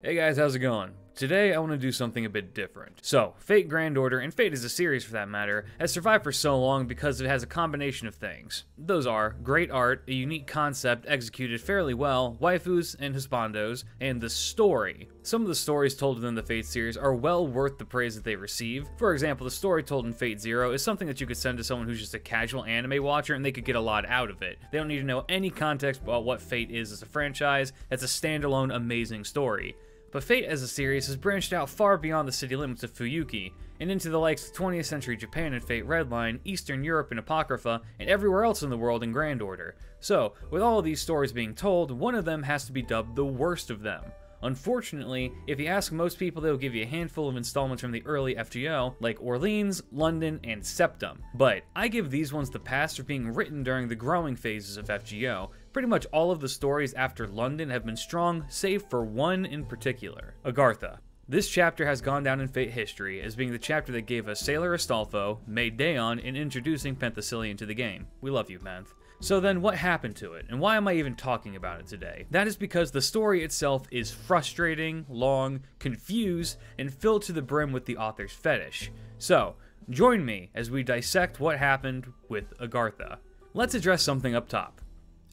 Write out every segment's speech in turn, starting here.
Hey guys, how's it going? Today I want to do something a bit different. So, Fate Grand Order, and Fate as a series for that matter, has survived for so long because it has a combination of things. Those are great art, a unique concept executed fairly well, waifus and husbandos, and the story. Some of the stories told within the Fate series are well worth the praise that they receive. For example, the story told in Fate Zero is something that you could send to someone who's just a casual anime watcher and they could get a lot out of it. They don't need to know any context about what Fate is as a franchise. It's a standalone amazing story. But Fate as a series has branched out far beyond the city limits of Fuyuki, and into the likes of 20th century Japan in Fate Redline, Eastern Europe in Apocrypha, and everywhere else in the world in Grand Order. So, with all of these stories being told, one of them has to be dubbed the worst of them. Unfortunately, if you ask most people, they'll give you a handful of installments from the early FGO, like Orleans, London, and Septum. But I give these ones the pass for being written during the growing phases of FGO. Pretty much all of the stories after London have been strong, save for one in particular, Agartha. This chapter has gone down in Fate history as being the chapter that gave us Sailor Astolfo, made Daeon, and introducing Penthesilea to the game. We love you, Penth. So then what happened to it, and why am I even talking about it today? That is because the story itself is frustrating, long, confused, and filled to the brim with the author's fetish. So, join me as we dissect what happened with Agartha. Let's address something up top.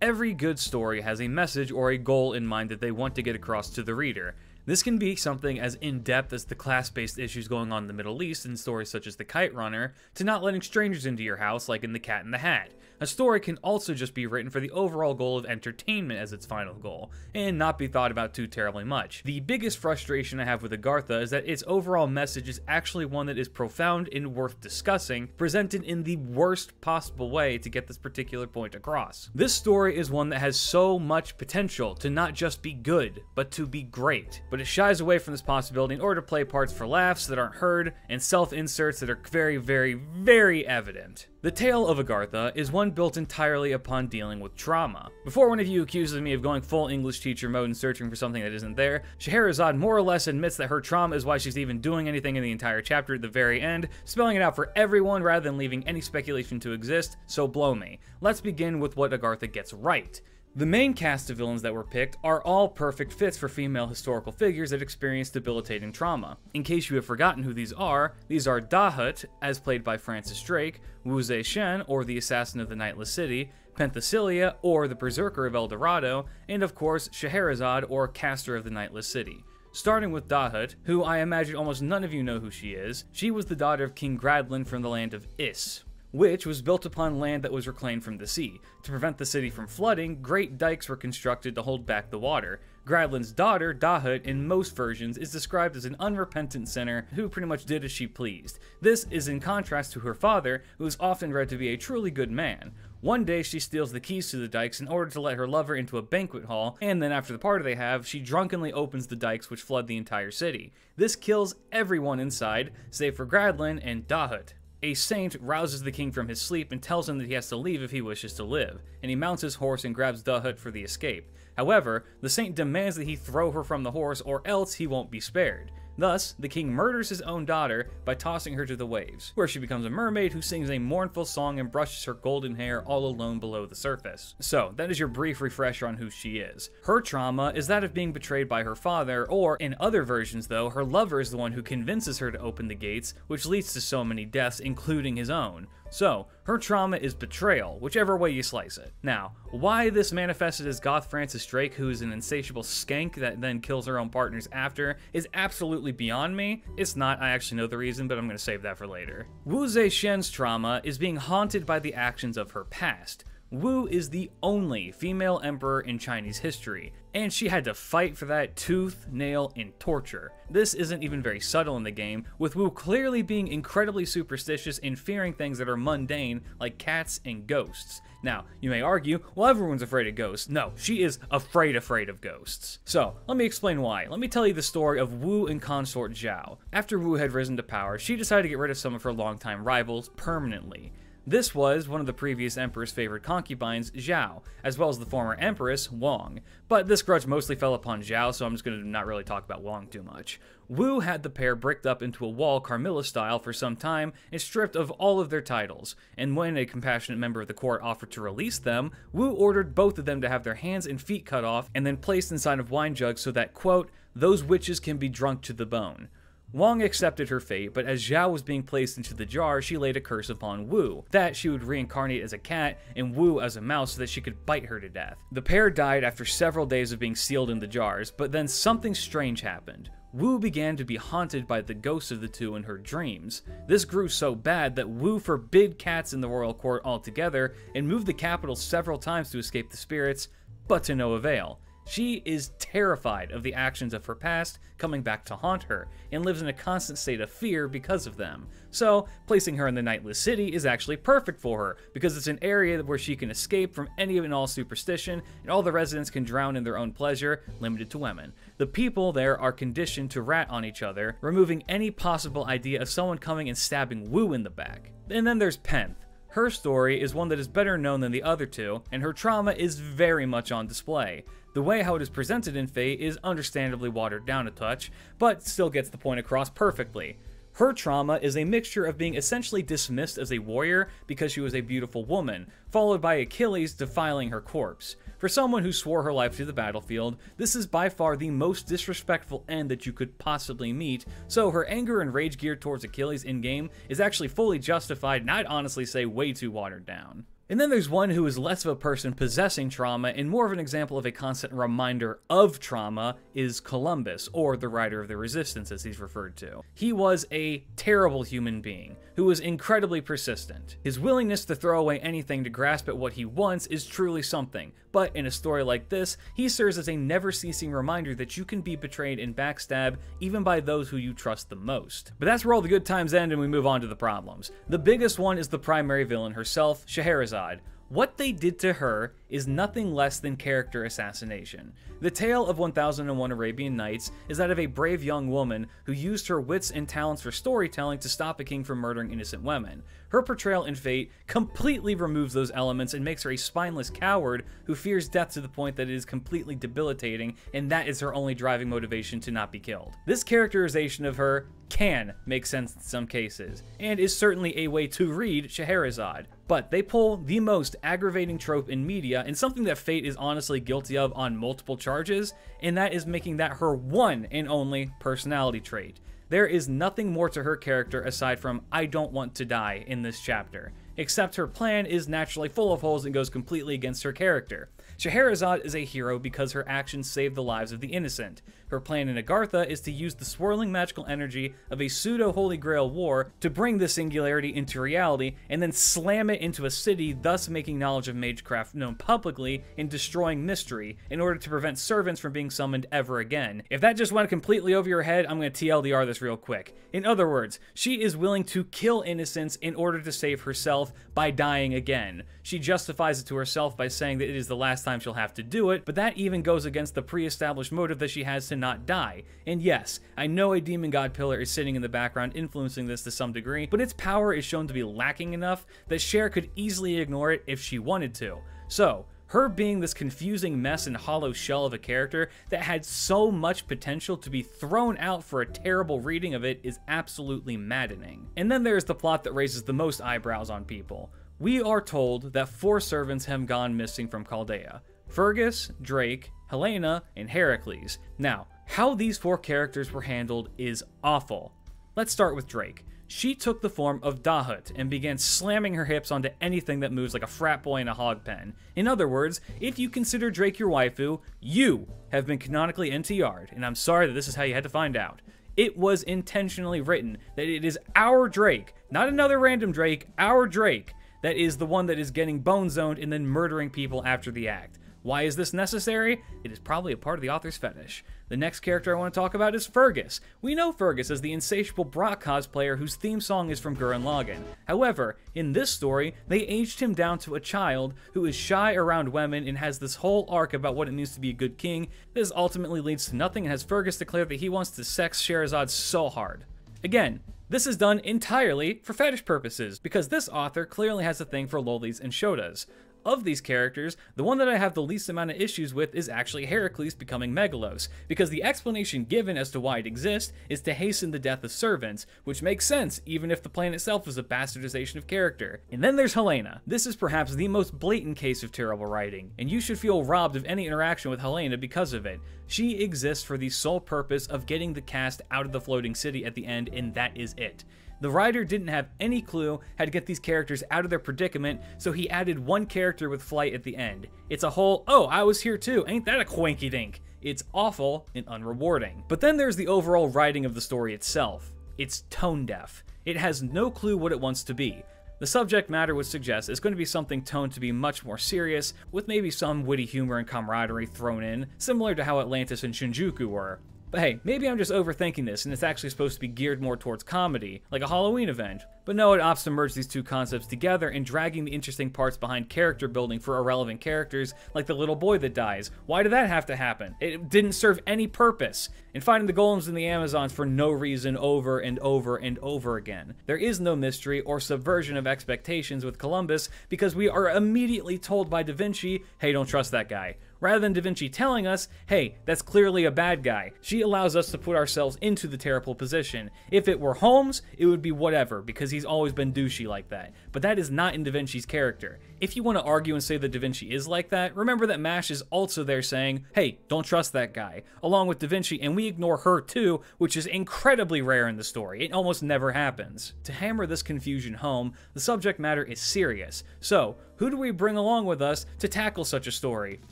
Every good story has a message or a goal in mind that they want to get across to the reader. This can be something as in-depth as the class-based issues going on in the Middle East in stories such as The Kite Runner, to not letting strangers into your house like in The Cat in the Hat. A story can also just be written for the overall goal of entertainment as its final goal, and not be thought about too terribly much. The biggest frustration I have with Agartha is that its overall message is actually one that is profound and worth discussing, presented in the worst possible way to get this particular point across. This story is one that has so much potential to not just be good, but to be great. But it shies away from this possibility in order to play parts for laughs that aren't heard, and self-inserts that are very, very, very evident. The tale of Agartha is one built entirely upon dealing with trauma. Before one of you accuses me of going full English teacher mode and searching for something that isn't there, Scheherazade more or less admits that her trauma is why she's even doing anything in the entire chapter at the very end, spelling it out for everyone rather than leaving any speculation to exist, so blow me. Let's begin with what Agartha gets right. The main cast of villains that were picked are all perfect fits for female historical figures that experience debilitating trauma. In case you have forgotten who these are Dahut, as played by Francis Drake, Wu Zhe-shen, or the Assassin of the Nightless City, Penthesilea, or the Berserker of El Dorado, and of course Scheherazade, or Caster of the Nightless City. Starting with Dahut, who I imagine almost none of you know who she is, she was the daughter of King Gradlin from the land of Is, which was built upon land that was reclaimed from the sea. To prevent the city from flooding, great dikes were constructed to hold back the water. Gradlin's daughter, Dahut, in most versions, is described as an unrepentant sinner who pretty much did as she pleased. This is in contrast to her father, who is often read to be a truly good man. One day, she steals the keys to the dikes in order to let her lover into a banquet hall, and then after the party they have, she drunkenly opens the dikes which flood the entire city. This kills everyone inside, save for Gradlin and Dahut. A saint rouses the king from his sleep and tells him that he has to leave if he wishes to live, and he mounts his horse and grabs Dahut for the escape. However, the saint demands that he throw her from the horse or else he won't be spared. Thus, the king murders his own daughter by tossing her to the waves, where she becomes a mermaid who sings a mournful song and brushes her golden hair all alone below the surface. So, that is your brief refresher on who she is. Her trauma is that of being betrayed by her father, or, in other versions though, her lover is the one who convinces her to open the gates, which leads to so many deaths, including his own. So, her trauma is betrayal, whichever way you slice it. Now, why this manifested as Goth Francis Drake, who is an insatiable skank that then kills her own partners after, is absolutely beyond me. It's not, I actually know the reason, but I'm going to save that for later. Wu Zhe-shen's trauma is being haunted by the actions of her past. Wu is the only female emperor in Chinese history, and she had to fight for that tooth, nail, and torture. This isn't even very subtle in the game, with Wu clearly being incredibly superstitious and fearing things that are mundane, like cats and ghosts. Now, you may argue, well, everyone's afraid of ghosts. No, she is afraid of ghosts. So, let me explain why. Let me tell you the story of Wu and consort Zhao. After Wu had risen to power, she decided to get rid of some of her longtime rivals permanently. This was one of the previous emperor's favorite concubines, Zhao, as well as the former empress, Wang. But this grudge mostly fell upon Zhao, so I'm just going to not really talk about Wang too much. Wu had the pair bricked up into a wall Carmilla style for some time and stripped of all of their titles, and when a compassionate member of the court offered to release them, Wu ordered both of them to have their hands and feet cut off and then placed inside of wine jugs so that, quote, those witches can be drunk to the bone. Wang accepted her fate, but as Zhao was being placed into the jar, she laid a curse upon Wu, that she would reincarnate as a cat and Wu as a mouse so that she could bite her to death. The pair died after several days of being sealed in the jars, but then something strange happened. Wu began to be haunted by the ghosts of the two in her dreams. This grew so bad that Wu forbid cats in the royal court altogether and moved the capital several times to escape the spirits, but to no avail. She is terrified of the actions of her past coming back to haunt her, and lives in a constant state of fear because of them. So, placing her in the Nightless City is actually perfect for her, because it's an area where she can escape from any and all superstition, and all the residents can drown in their own pleasure, limited to women. The people there are conditioned to rat on each other, removing any possible idea of someone coming and stabbing Wu in the back. And then there's Penth. Her story is one that is better known than the other two, and her trauma is very much on display. The way how it is presented in Fate is understandably watered down a touch, but still gets the point across perfectly. Her trauma is a mixture of being essentially dismissed as a warrior because she was a beautiful woman, followed by Achilles defiling her corpse. For someone who swore her life to the battlefield, this is by far the most disrespectful end that you could possibly meet, so her anger and rage geared towards Achilles in-game is actually fully justified, and I'd honestly say way too watered down. And then there's one who is less of a person possessing trauma and more of an example of a constant reminder of trauma is Columbus, or the Rider of the Resistance as he's referred to. He was a terrible human being who was incredibly persistent. His willingness to throw away anything to grasp at what he wants is truly something, but in a story like this, he serves as a never-ceasing reminder that you can be betrayed and backstabbed even by those who you trust the most. But that's where all the good times end and we move on to the problems. The biggest one is the primary villain herself, Scheherazade. What they did to her is nothing less than character assassination. The tale of 1001 Arabian Nights is that of a brave young woman who used her wits and talents for storytelling to stop a king from murdering innocent women. Her portrayal in Fate completely removes those elements and makes her a spineless coward who fears death to the point that it is completely debilitating, and that is her only driving motivation to not be killed. This characterization of her can make sense in some cases, and is certainly a way to read Scheherazade. But they pull the most aggravating trope in media, and something that Fate is honestly guilty of on multiple charges, and that is making that her one and only personality trait. There is nothing more to her character aside from "I don't want to die" in this chapter, except her plan is naturally full of holes and goes completely against her character. Scheherazade is a hero because her actions save the lives of the innocent. Her plan in Agartha is to use the swirling magical energy of a pseudo-Holy Grail war to bring the singularity into reality and then slam it into a city, thus making knowledge of magecraft known publicly and destroying mystery in order to prevent servants from being summoned ever again. If that just went completely over your head, I'm going to TLDR this real quick. In other words, she is willing to kill innocents in order to save herself by dying again. She justifies it to herself by saying that it is the last time she'll have to do it, but that even goes against the pre-established motive that she has to not die. And yes, I know a demon god pillar is sitting in the background influencing this to some degree, but its power is shown to be lacking enough that Cher could easily ignore it if she wanted to. So, her being this confusing mess and hollow shell of a character that had so much potential to be thrown out for a terrible reading of it is absolutely maddening. And then there's the plot that raises the most eyebrows on people. We are told that 4 servants have gone missing from Chaldea: Fergus, Drake, Helena, and Heracles. Now, how these 4 characters were handled is awful. Let's start with Drake. She took the form of Dahut and began slamming her hips onto anything that moves like a frat boy in a hog pen. In other words, if you consider Drake your waifu, you have been canonically NTR'd, and I'm sorry that this is how you had to find out. It was intentionally written that it is our Drake, not another random Drake, our Drake, that is the one that is getting bone zoned and then murdering people after the act. Why is this necessary? It is probably a part of the author's fetish. The next character I want to talk about is Fergus. We know Fergus as the insatiable Brock cosplayer whose theme song is from Gurren Lagann. However, in this story, they aged him down to a child who is shy around women and has this whole arc about what it means to be a good king. This ultimately leads to nothing and has Fergus declare that he wants to sex Scheherazade so hard. Again, this is done entirely for fetish purposes, because this author clearly has a thing for lolis and shotas. Of these characters, the one that I have the least amount of issues with is actually Heracles becoming Megalos, because the explanation given as to why it exists is to hasten the death of servants, which makes sense even if the plan itself is a bastardization of character. And then there's Helena. This is perhaps the most blatant case of terrible writing, and you should feel robbed of any interaction with Helena because of it. She exists for the sole purpose of getting the cast out of the floating city at the end, and that is it. The writer didn't have any clue how to get these characters out of their predicament, so he added one character with flight at the end. It's a whole, oh, I was here too, ain't that a quinky dink? It's awful and unrewarding. But then there's the overall writing of the story itself. It's tone deaf. It has no clue what it wants to be. The subject matter would suggest it's going to be something toned to be much more serious, with maybe some witty humor and camaraderie thrown in, similar to how Atlantis and Shinjuku were. But hey, maybe I'm just overthinking this and it's actually supposed to be geared more towards comedy, like a Halloween event. But no, it opts to merge these two concepts together and dragging the interesting parts behind character building for irrelevant characters, like the little boy that dies. Why did that have to happen? It didn't serve any purpose. And fighting the golems in the Amazons for no reason over and over and over again. There is no mystery or subversion of expectations with Columbus because we are immediately told by Da Vinci, hey, don't trust that guy. Rather than Da Vinci telling us, hey, that's clearly a bad guy. She allows us to put ourselves into the terrible position. If it were Holmes, it would be whatever, because he's always been douchey like that. But that is not in Da Vinci's character. If you want to argue and say that Da Vinci is like that, remember that MASH is also there saying, hey, don't trust that guy, along with Da Vinci, and we ignore her too, which is incredibly rare in the story. It almost never happens. To hammer this confusion home, the subject matter is serious. So, who do we bring along with us to tackle such a story?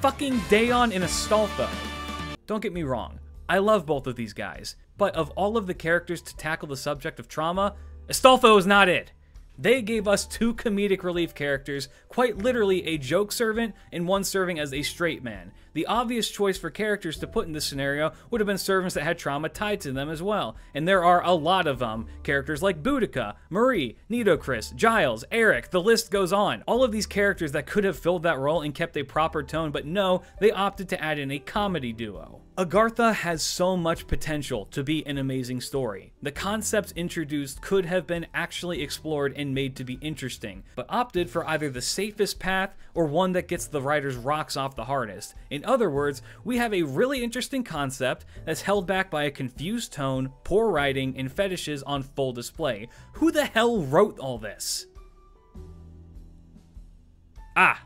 Fucking Daon and Astolfo. Don't get me wrong, I love both of these guys, but of all of the characters to tackle the subject of trauma, Astolfo is not it. They gave us two comedic relief characters, quite literally a joke servant and one serving as a straight man. The obvious choice for characters to put in this scenario would have been servants that had trauma tied to them as well, and there are a lot of them. Characters like Boudica, Marie, Nitocris, Giles, Eric, the list goes on. All of these characters that could have filled that role and kept a proper tone, but no, they opted to add in a comedy duo. Agartha has so much potential to be an amazing story. The concepts introduced could have been actually explored and made to be interesting, but opted for either the safest path or one that gets the writer's rocks off the hardest. In other words, we have a really interesting concept that's held back by a confused tone, poor writing, and fetishes on full display. Who the hell wrote all this? Ah,